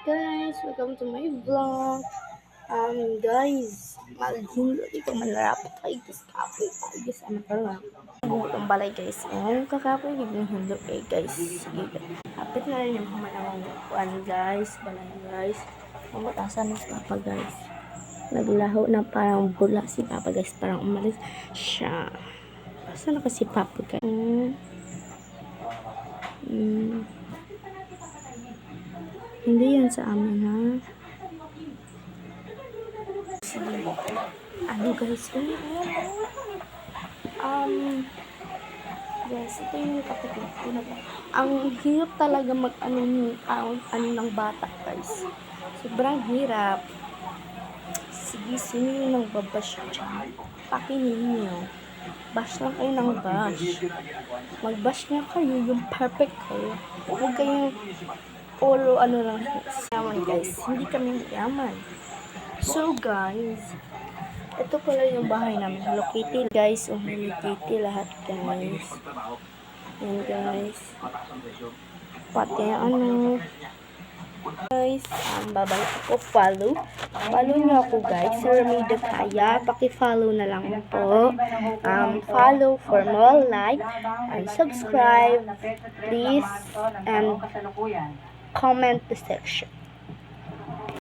guys, welcome to my vlog. Guys, malhin di ko manarapot kay guys kapoy kay guys ano pa lang. Ang balay guys, kakapoy gid hindi guys. Sige. Kapit na rin yung humanawang kuan guys, balay guys. Mamutasan ni Papa guys. Naglaho na parang bula si Papa guys, parang umalis siya. Saan na kasi Papa guys? Hindi yan sa amin ha. Ano guys? Guys, ito yung kapatid ko na ba? Ang hirap talaga ano ng bata guys. Sobrang hirap. Sige, sino yung nagbabash dyan? Pakinin niyo. Bash lang kayo ng bash. Mag-bash nga kayo, yung perfect kayo. Huwag kayong puro ano lang. Yaman guys, hindi kami yaman. So guys, ito pala yung bahay namin. Hello Kitty guys, Hello Kitty lahat guys. Yan guys. Pati ano. Guys, babalik ako follow. Follow nyo ako guys. Sir Ramido Kaya. Paki-follow na lang po. Follow for more like and subscribe. Please and comment the section.